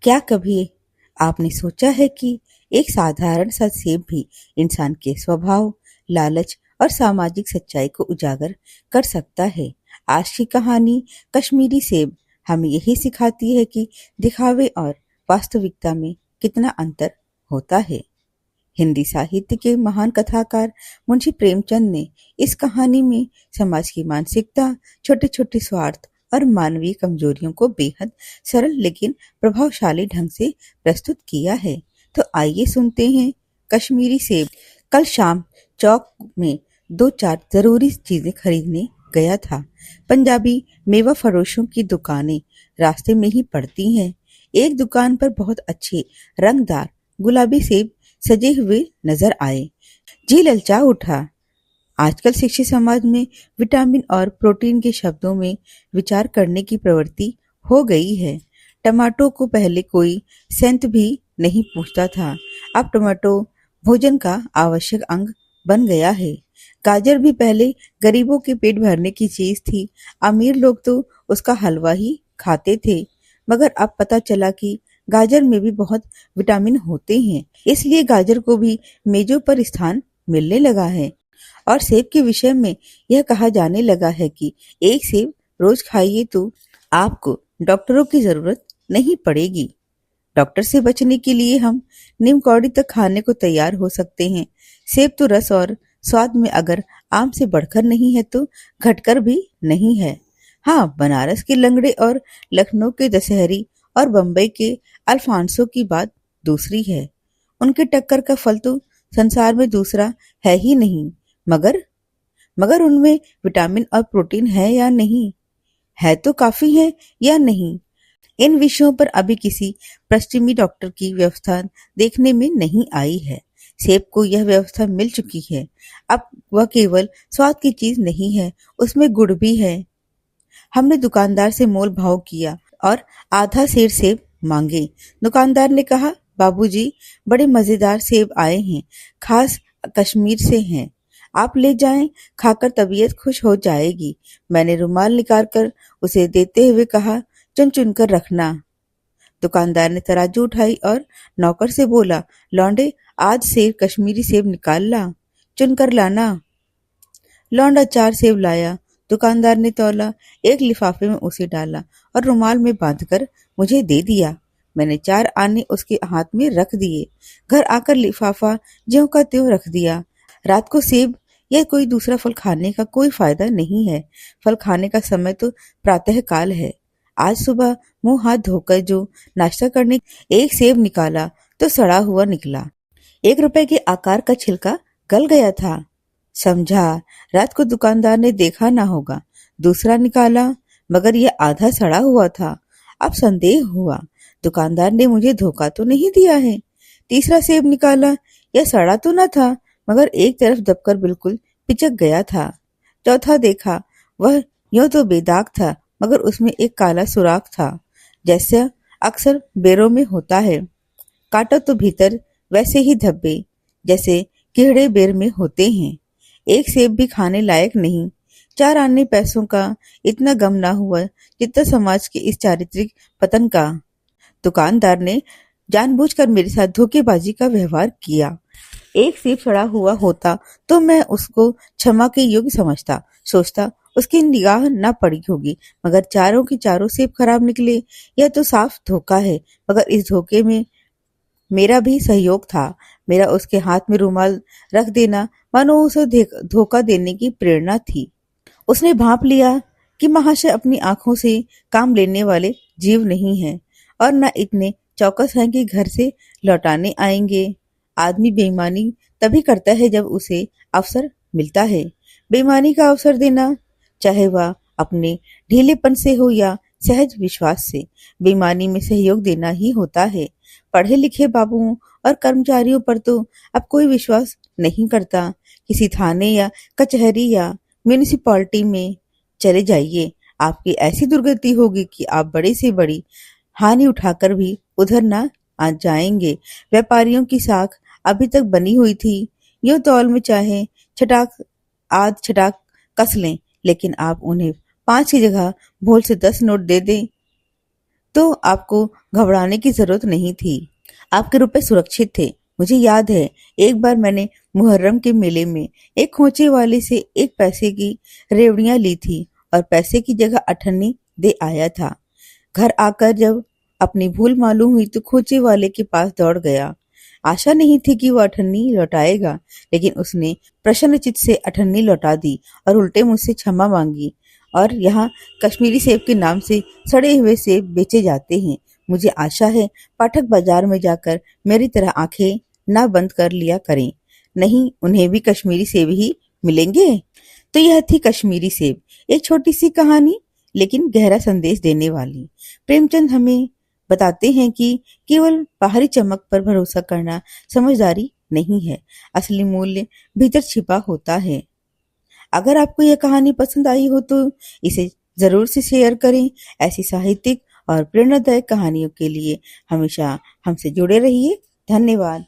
क्या कभी आपने सोचा है कि एक साधारण सा सेब भी इंसान के स्वभाव, लालच और सामाजिक सच्चाई को उजागर कर सकता है। आज की कहानी कश्मीरी सेब हमें यही सिखाती है कि दिखावे और वास्तविकता में कितना अंतर होता है। हिंदी साहित्य के महान कथाकार मुंशी प्रेमचंद ने इस कहानी में समाज की मानसिकता, छोटे छोटे स्वार्थ और मानवीय कमजोरियों को बेहद सरल लेकिन प्रभावशाली ढंग से प्रस्तुत किया है। तो आइए सुनते हैं कश्मीरी सेब। कल शाम चौक में दो चार जरूरी चीजें खरीदने गया था। पंजाबी मेवा फरोशों की दुकानें रास्ते में ही पड़ती हैं। एक दुकान पर बहुत अच्छे रंगदार गुलाबी सेब सजे हुए नजर आए। जी ललचा उठा। आजकल शिक्षित समाज में विटामिन और प्रोटीन के शब्दों में विचार करने की प्रवृत्ति हो गई है। टमाटो को पहले कोई सेंत भी नहीं पूछता था। अब टमाटो भोजन का आवश्यक अंग बन गया है। गाजर भी पहले गरीबों के पेट भरने की चीज थी। अमीर लोग तो उसका हलवा ही खाते थे। मगर अब पता चला कि गाजर में भी बहुत विटामिन होते हैं। इसलिए गाजर को भी मेजों पर स्थान मिलने लगा है। और सेब के विषय में यह कहा जाने लगा है कि एक सेब रोज खाइए तो आपको डॉक्टरों की जरूरत नहीं पड़ेगी। डॉक्टर से बचने के लिए हम नीम कौड़ी तक खाने को तैयार हो सकते हैं। सेब तो रस और स्वाद में अगर आम से बढ़कर नहीं है तो घटकर भी नहीं है। हाँ, बनारस के लंगड़े और लखनऊ के दशहरी और बम्बई के अल्फांसो की बात दूसरी है। उनके टक्कर का फल तो संसार में दूसरा है ही नहीं। मगर मगर उनमें विटामिन और प्रोटीन है या नहीं, है तो काफी है या नहीं, इन विषयों पर अभी किसी पश्चिमी डॉक्टर की व्यवस्था देखने में नहीं आई है। सेब को यह व्यवस्था मिल चुकी है। अब वह केवल स्वाद की चीज नहीं है, उसमें गुण भी है। हमने दुकानदार से मोल भाव किया और आधा सेर सेब मांगे। दुकानदार ने कहा, बाबूजी, बड़े मजेदार सेब आए हैं, खास कश्मीर से हैं, आप ले जाएं, खाकर तबीयत खुश हो जाएगी। मैंने रुमाल निकालकर उसे देते हुए कहा, चुन चुन कर रखना। दुकानदार ने तराजू उठाई और नौकर से बोला, लौंडे, आज सेब कश्मीरी सेब निकाल ला, चुन कर लाना। लौंडा 4 सेब लाया। दुकानदार ने तौला, एक लिफाफे में उसे डाला और रुमाल में बांधकर मुझे दे दिया। मैंने 4 आने उसके हाथ में रख दिए। घर आकर लिफाफा ज्यों का त्यों रख दिया। रात को सेब या कोई दूसरा फल खाने का कोई फायदा नहीं है। फल खाने का समय तो प्रातः काल है। आज सुबह मुंह हाथ धोकर जो नाश्ता करने एक सेब निकाला तो सड़ा हुआ निकला। 1 रुपए के आकार का छिलका गल गया था। समझा रात को दुकानदार ने देखा ना होगा। दूसरा निकाला, मगर यह आधा सड़ा हुआ था। अब संदेह हुआ, दुकानदार ने मुझे धोखा तो नहीं दिया है। तीसरा सेब निकाला, यह सड़ा तो न था, मगर एक तरफ दबकर बिल्कुल पिचक गया था। चौथा देखा, वह यूं तो बेदाग था, मगर उसमें एक काला सुराख था, जैसा अक्सर बेरों में होता है। काटो तो भीतर वैसे ही धब्बे, जैसे कीड़े बेर में होते हैं। एक सेब भी खाने लायक नहीं। 4 आने पैसों का इतना गम ना हुआ जितना समाज के इस चारित्रिक पतन का। दुकानदार ने जानबूझकर मेरे साथ धोखेबाजी का व्यवहार किया। एक सेब सड़ा हुआ होता तो मैं उसको क्षमा के योग्य समझता, सोचता उसकी निगाह न पड़ी होगी, मगर चारों के चारों सेब खराब निकले। यह तो साफ धोखा है। मगर इस धोखे में मेरा भी सहयोग था। मेरा उसके हाथ में रुमाल रख देना मानो उसे धोखा देने की प्रेरणा थी। उसने भांप लिया कि महाशय अपनी आंखों से काम लेने वाले जीव नहीं हैं और न इतने चौकस हैं कि घर से लौटाने आएंगे। आदमी बेईमानी तभी करता है जब उसे अवसर मिलता है। बेईमानी का अवसर देना, चाहे वह अपने ढीलेपन से हो या सहज विश्वास से, बेईमानी में सहयोग देना ही होता है। पढ़े लिखे बाबुओं और कर्मचारियों पर तो अब कोई विश्वास नहीं करता। किसी थाने या कचहरी या म्यूनिसिपैलिटी में चले जाइए, आपकी ऐसी दुर्गति होगी कि आप बड़ी से बड़ी हानि उठाकर भी उधर ना आ जाएंगे। व्यापारियों की साख अभी तक बनी हुई थी। यूं तौल में चाहे छटाक कस लें, लेकिन आप उन्हें 5 की जगह भूल से 10 नोट दे दें तो आपको घबराने की जरूरत नहीं थी। आपके रुपए सुरक्षित थे। मुझे याद है, एक बार मैंने मुहर्रम के मेले में एक खोचे वाले से 1 पैसे की रेवड़ियां ली थी और पैसे की जगह अठन्नी दे आया था। घर आकर जब अपनी भूल मालूम हुई तो खोचे वाले के पास दौड़ गया। आशा नहीं थी कि वो अठन्नी लौटाएगा, लेकिन उसने प्रसन्नचित्त से अठन्नी लौटा दी और उल्टे मुझसे क्षमा मांगी। और यहाँ कश्मीरी सेब के नाम से सड़े हुए सेब बेचे जाते हैं। मुझे आशा है पाठक बाजार में जाकर मेरी तरह आंखें ना बंद कर लिया करें, नहीं उन्हें भी कश्मीरी सेब ही मिलेंगे। तो यह थी कश्मीरी सेब, एक छोटी सी कहानी लेकिन गहरा संदेश देने वाली। प्रेमचंद हमें बताते हैं कि केवल बाहरी चमक पर भरोसा करना समझदारी नहीं है, असली मूल्य भीतर छिपा होता है। अगर आपको यह कहानी पसंद आई हो तो इसे जरूर से शेयर करें। ऐसी साहित्यिक और प्रेरणादायक कहानियों के लिए हमेशा हमसे जुड़े रहिए। धन्यवाद।